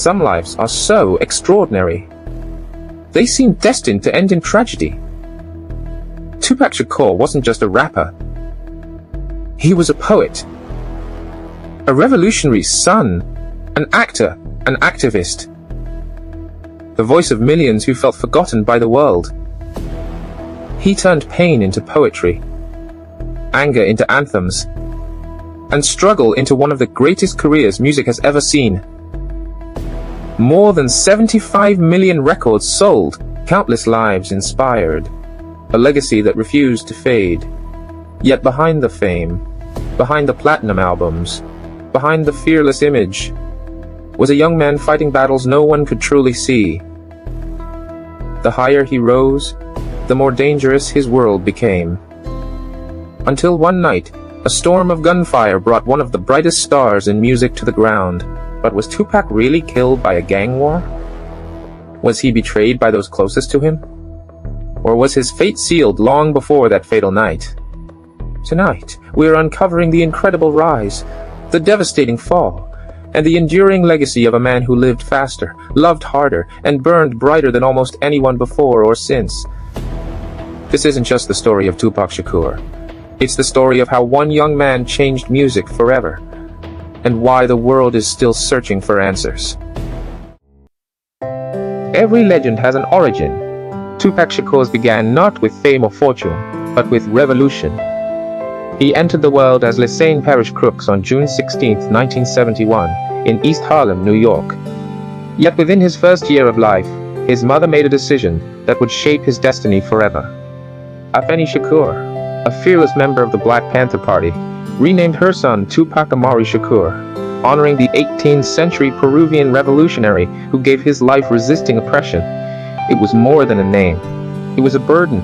some lives are so extraordinary. They seem destined to end in tragedy. Tupac Shakur wasn't just a rapper. He was a poet, a revolutionary's son, an actor, an activist, the voice of millions who felt forgotten by the world. He turned pain into poetry, anger into anthems, and struggle into one of the greatest careers music has ever seen. More than 75 million records sold, countless lives inspired, a legacy that refused to fade. Yet behind the fame, behind the platinum albums, behind the fearless image, was a young man fighting battles no one could truly see. The higher he rose, the more dangerous his world became. Until one night, a storm of gunfire brought one of the brightest stars in music to the ground. But was Tupac really killed by a gang war? Was he betrayed by those closest to him? Or was his fate sealed long before that fatal night? Tonight, we are uncovering the incredible rise, the devastating fall, and the enduring legacy of a man who lived faster, loved harder, and burned brighter than almost anyone before or since. This isn't just the story of Tupac Shakur. It's the story of how one young man changed music forever, and why the world is still searching for answers. Every legend has an origin. Tupac Shakur's began not with fame or fortune, but with revolution. He entered the world as Lisane Parish Crooks on June 16, 1971, in East Harlem, New York. Yet within his first year of life, his mother made a decision that would shape his destiny forever. Afeni Shakur, a fearless member of the Black Panther Party, renamed her son Tupac Amari Shakur, honoring the 18th century Peruvian revolutionary who gave his life resisting oppression. It was more than a name. It was a burden,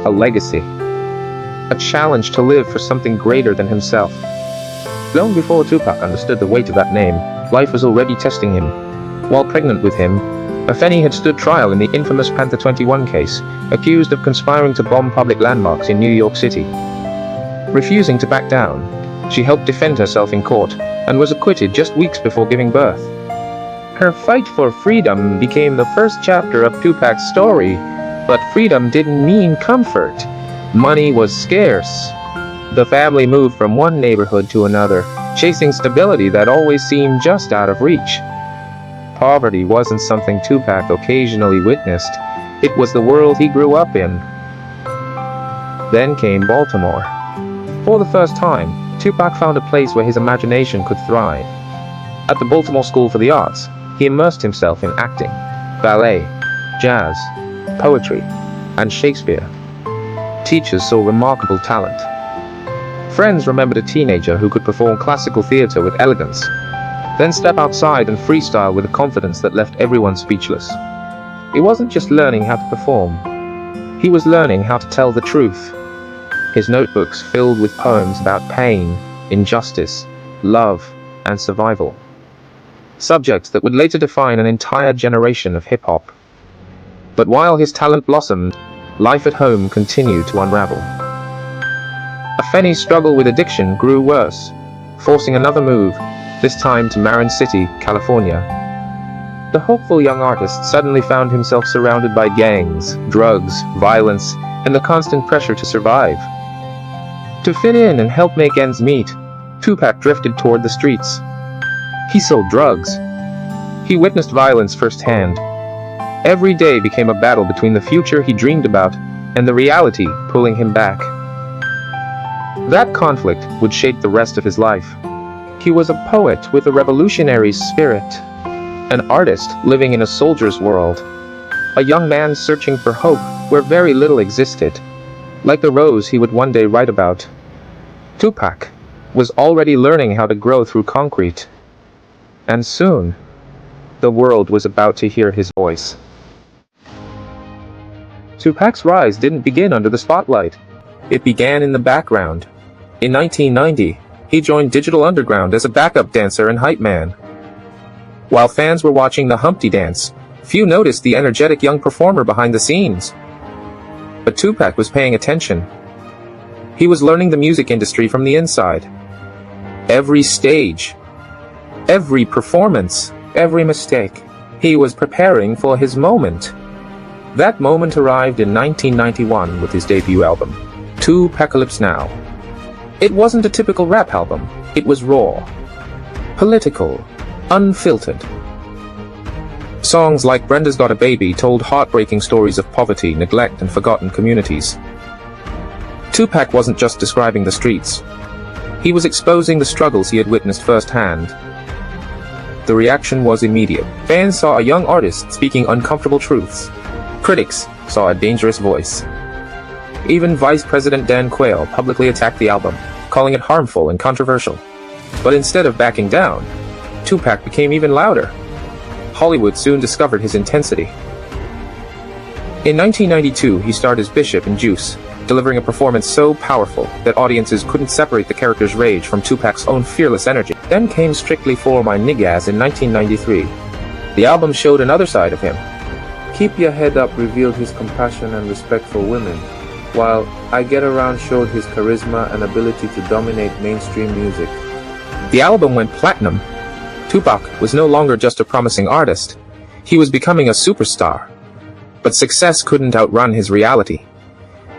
a legacy, a challenge to live for something greater than himself. Long before Tupac understood the weight of that name, life was already testing him. While pregnant with him, Afeni had stood trial in the infamous Panther 21 case, accused of conspiring to bomb public landmarks in New York City. Refusing to back down, she helped defend herself in court, and was acquitted just weeks before giving birth. Her fight for freedom became the first chapter of Tupac's story, but freedom didn't mean comfort. Money was scarce. The family moved from one neighborhood to another, chasing stability that always seemed just out of reach. Poverty wasn't something Tupac occasionally witnessed. It was the world he grew up in. Then came Baltimore. For the first time, Tupac found a place where his imagination could thrive. At the Baltimore School for the Arts, he immersed himself in acting, ballet, jazz, poetry, and Shakespeare. Teachers saw remarkable talent. Friends remembered a teenager who could perform classical theater with elegance, then step outside and freestyle with a confidence that left everyone speechless. He wasn't just learning how to perform, he was learning how to tell the truth. His notebooks filled with poems about pain, injustice, love, and survival. Subjects that would later define an entire generation of hip-hop. But while his talent blossomed, life at home continued to unravel. Afeni's struggle with addiction grew worse, forcing another move, this time to Marin City, California. The hopeful young artist suddenly found himself surrounded by gangs, drugs, violence, and the constant pressure to survive. To fit in and help make ends meet, Tupac drifted toward the streets. He sold drugs. He witnessed violence firsthand. Every day became a battle between the future he dreamed about and the reality pulling him back. That conflict would shape the rest of his life. He was a poet with a revolutionary spirit, an artist living in a soldier's world, a young man searching for hope where very little existed, like the rose he would one day write about. Tupac was already learning how to grow through concrete, and soon, the world was about to hear his voice. Tupac's rise didn't begin under the spotlight. It began in the background. In 1990, he joined Digital Underground as a backup dancer and hype man. While fans were watching the Humpty Dance, few noticed the energetic young performer behind the scenes. But Tupac was paying attention. He was learning the music industry from the inside. Every stage, every performance, every mistake. He was preparing for his moment. That moment arrived in 1991 with his debut album, Tupacalypse Now. It wasn't a typical rap album. It was raw, political, unfiltered. Songs like Brenda's Got a Baby told heartbreaking stories of poverty, neglect, and forgotten communities. Tupac wasn't just describing the streets. He was exposing the struggles he had witnessed firsthand. The reaction was immediate. Fans saw a young artist speaking uncomfortable truths. Critics saw a dangerous voice. Even Vice President Dan Quayle publicly attacked the album, calling it harmful and controversial. But instead of backing down, Tupac became even louder. Hollywood soon discovered his intensity. In 1992, he starred as Bishop in Juice, delivering a performance so powerful that audiences couldn't separate the character's rage from Tupac's own fearless energy. Then came Strictly for My Niggas in 1993. The album showed another side of him. Keep Your Head Up revealed his compassion and respect for women, while I Get Around showed his charisma and ability to dominate mainstream music. The album went platinum. Tupac was no longer just a promising artist. He was becoming a superstar. But success couldn't outrun his reality.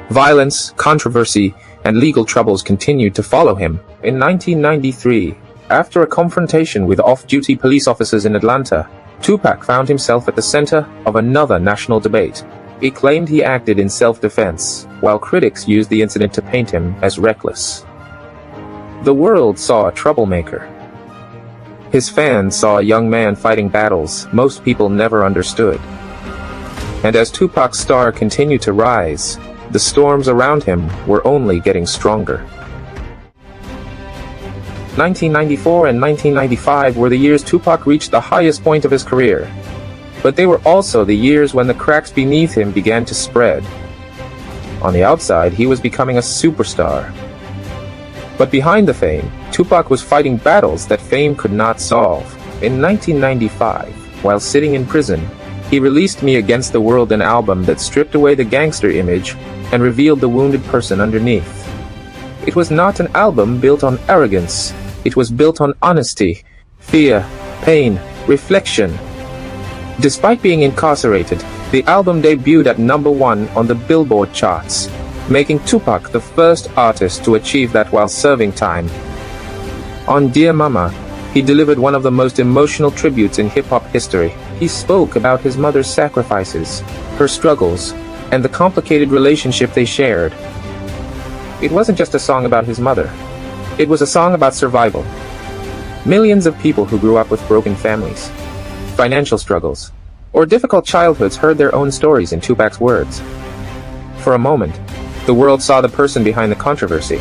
Violence, controversy, and legal troubles continued to follow him. In 1993, after a confrontation with off-duty police officers in Atlanta, Tupac found himself at the center of another national debate. He claimed he acted in self-defense, while critics used the incident to paint him as reckless. The world saw a troublemaker. His fans saw a young man fighting battles most people never understood. And as Tupac's star continued to rise, the storms around him were only getting stronger. 1994 and 1995 were the years Tupac reached the highest point of his career. But they were also the years when the cracks beneath him began to spread. On the outside, he was becoming a superstar. But behind the fame, Tupac was fighting battles that fame could not solve. In 1995, while sitting in prison, he released Me Against the World, an album that stripped away the gangster image and revealed the wounded person underneath. It was not an album built on arrogance. It was built on honesty, fear, pain, reflection. Despite being incarcerated, the album debuted at #1 on the Billboard charts, making Tupac the first artist to achieve that while serving time. On Dear Mama, he delivered one of the most emotional tributes in hip-hop history. He spoke about his mother's sacrifices, her struggles, and the complicated relationship they shared. It wasn't just a song about his mother. It was a song about survival. Millions of people who grew up with broken families, financial struggles, or difficult childhoods heard their own stories in Tupac's words. For a moment, the world saw the person behind the controversy.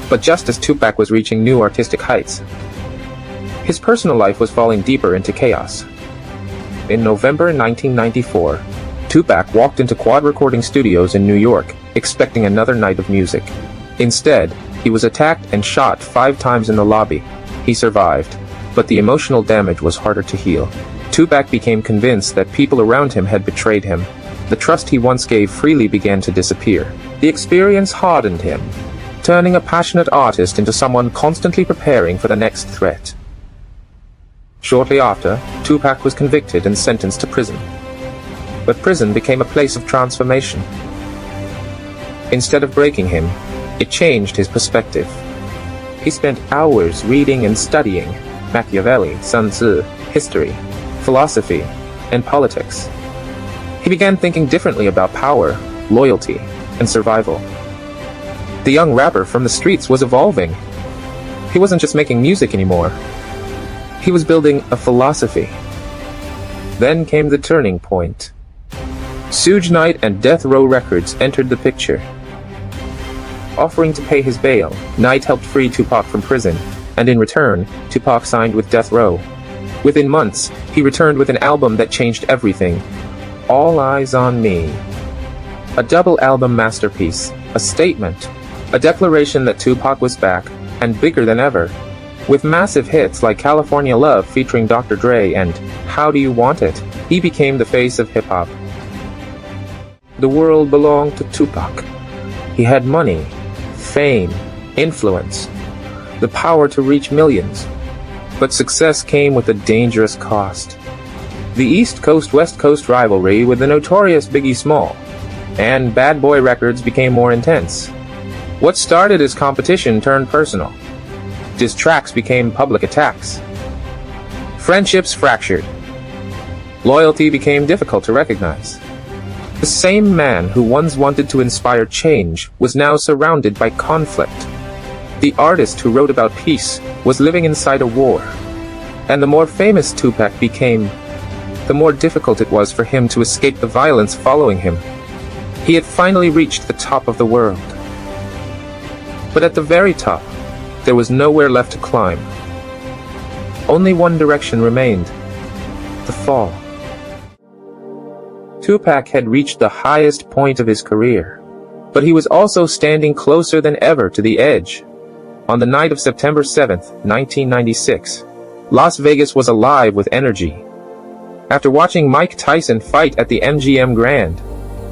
But just as Tupac was reaching new artistic heights, his personal life was falling deeper into chaos. In November 1994, Tupac walked into Quad Recording Studios in New York, expecting another night of music. Instead, he was attacked and shot 5 times in the lobby. He survived, but the emotional damage was harder to heal. Tupac became convinced that people around him had betrayed him. The trust he once gave freely began to disappear. The experience hardened him, turning a passionate artist into someone constantly preparing for the next threat. Shortly after, Tupac was convicted and sentenced to prison. But prison became a place of transformation. Instead of breaking him, it changed his perspective. He spent hours reading and studying Machiavelli, Sun Tzu, history, philosophy, and politics. He began thinking differently about power, loyalty, and survival. The young rapper from the streets was evolving. He wasn't just making music anymore. He was building a philosophy. Then came the turning point. Suge Knight and Death Row Records entered the picture. Offering to pay his bail, Knight helped free Tupac from prison, and in return, Tupac signed with Death Row. Within months, he returned with an album that changed everything. All Eyez on Me. A double album masterpiece, a statement, a declaration that Tupac was back, and bigger than ever. With massive hits like California Love featuring Dr. Dre and How Do You Want It, he became the face of hip-hop. The world belonged to Tupac. He had money, fame, influence, the power to reach millions. But success came with a dangerous cost. The East Coast-West Coast rivalry with the notorious Biggie Small and Bad Boy Records became more intense. What started as competition turned personal. Diss tracks became public attacks. Friendships fractured. Loyalty became difficult to recognize. The same man who once wanted to inspire change was now surrounded by conflict. The artist who wrote about peace was living inside a war. And the more famous Tupac became, the more difficult it was for him to escape the violence following him. He had finally reached the top of the world. But at the very top, there was nowhere left to climb. Only one direction remained: the fall. Tupac had reached the highest point of his career, but he was also standing closer than ever to the edge. On the night of September 7, 1996, Las Vegas was alive with energy. After watching Mike Tyson fight at the MGM Grand,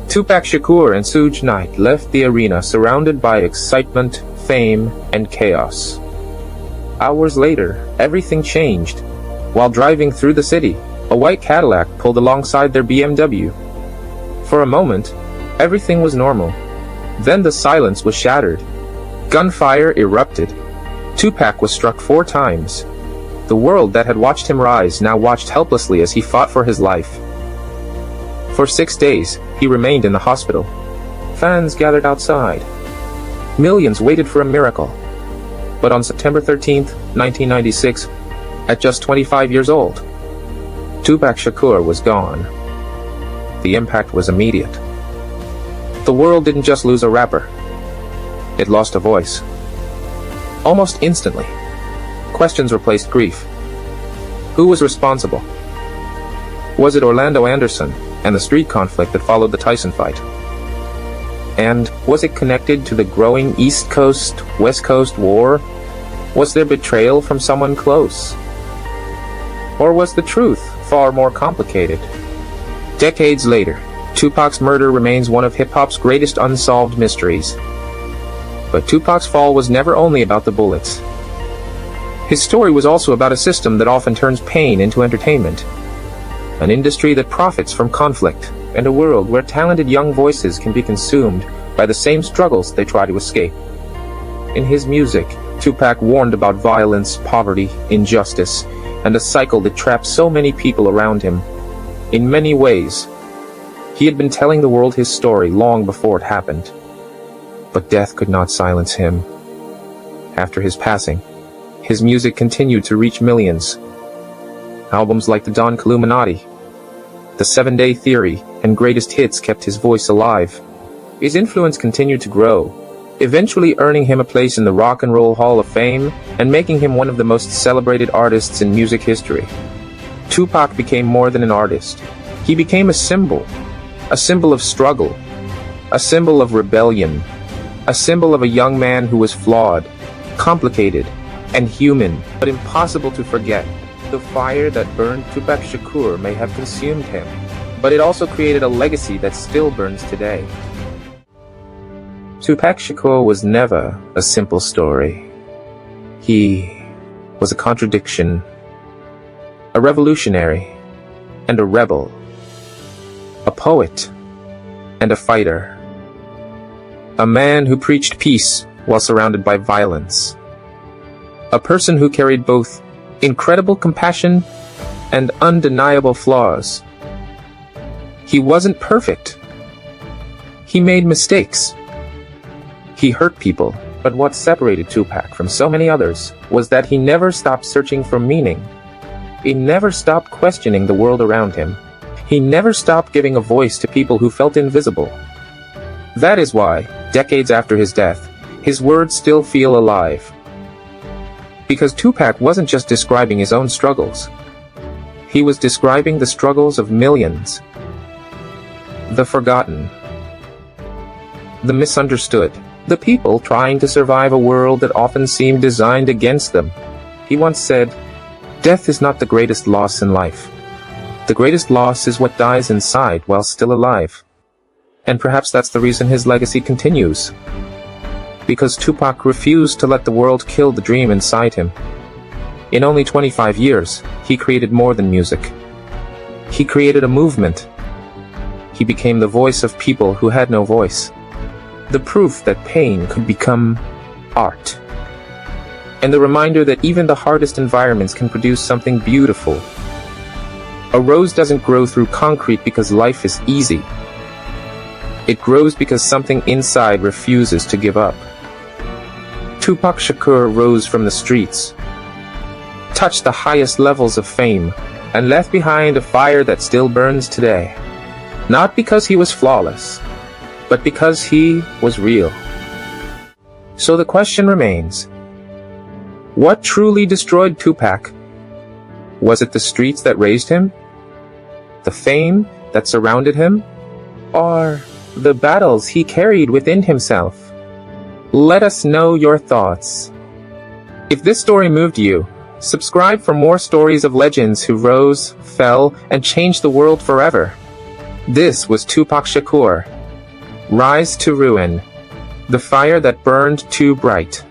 Tupac Shakur and Suge Knight left the arena surrounded by excitement, fame, and chaos. Hours later, everything changed. While driving through the city, a white Cadillac pulled alongside their BMW. For a moment, everything was normal. Then the silence was shattered. Gunfire erupted. Tupac was struck 4 times. The world that had watched him rise now watched helplessly as he fought for his life. For 6 days, he remained in the hospital. Fans gathered outside. Millions waited for a miracle. But on September 13, 1996, at just 25 years old, Tupac Shakur was gone. The impact was immediate. The world didn't just lose a rapper. It lost a voice. Almost instantly, questions replaced grief. Who was responsible? Was it Orlando Anderson and the street conflict that followed the Tyson fight? And was it connected to the growing East Coast-West Coast war? Was there betrayal from someone close? Or was the truth far more complicated? Decades later, Tupac's murder remains one of hip-hop's greatest unsolved mysteries. But Tupac's fall was never only about the bullets. His story was also about a system that often turns pain into entertainment, an industry that profits from conflict, and a world where talented young voices can be consumed by the same struggles they try to escape. In his music, Tupac warned about violence, poverty, injustice, and a cycle that trapped so many people around him. In many ways, he had been telling the world his story long before it happened. But death could not silence him. After his passing, his music continued to reach millions. Albums like the Don Illuminati, The 7-Day Theory, and Greatest Hits kept his voice alive. His influence continued to grow, eventually earning him a place in the Rock and Roll Hall of Fame and making him one of the most celebrated artists in music history. Tupac became more than an artist. He became a symbol of struggle, a symbol of rebellion, a symbol of a young man who was flawed, complicated, and human, but impossible to forget. The fire that burned Tupac Shakur may have consumed him, but it also created a legacy that still burns today. Tupac Shakur was never a simple story. He was a contradiction, a revolutionary, and a rebel, a poet, and a fighter, a man who preached peace while surrounded by violence, a person who carried both incredible compassion and undeniable flaws. He wasn't perfect. He made mistakes. He hurt people, but what separated Tupac from so many others was that he never stopped searching for meaning. He never stopped questioning the world around him. He never stopped giving a voice to people who felt invisible. That is why, decades after his death, his words still feel alive. Because Tupac wasn't just describing his own struggles. He was describing the struggles of millions. The forgotten. The misunderstood. The people trying to survive a world that often seemed designed against them. He once said, "Death is not the greatest loss in life. The greatest loss is what dies inside while still alive." And perhaps that's the reason his legacy continues. Because Tupac refused to let the world kill the dream inside him. In only 25 years, he created more than music. He created a movement. He became the voice of people who had no voice. The proof that pain could become art. And the reminder that even the hardest environments can produce something beautiful. A rose doesn't grow through concrete because life is easy. It grows because something inside refuses to give up. Tupac Shakur rose from the streets, touched the highest levels of fame, and left behind a fire that still burns today. Not because he was flawless, but because he was real. So the question remains, what truly destroyed Tupac? Was it the streets that raised him? The fame that surrounded him? Or the battles he carried within himself? Let us know your thoughts. If this story moved you, subscribe for more stories of legends who rose, fell, and changed the world forever. This was Tupac Shakur. Rise to ruin. The fire that burned too bright.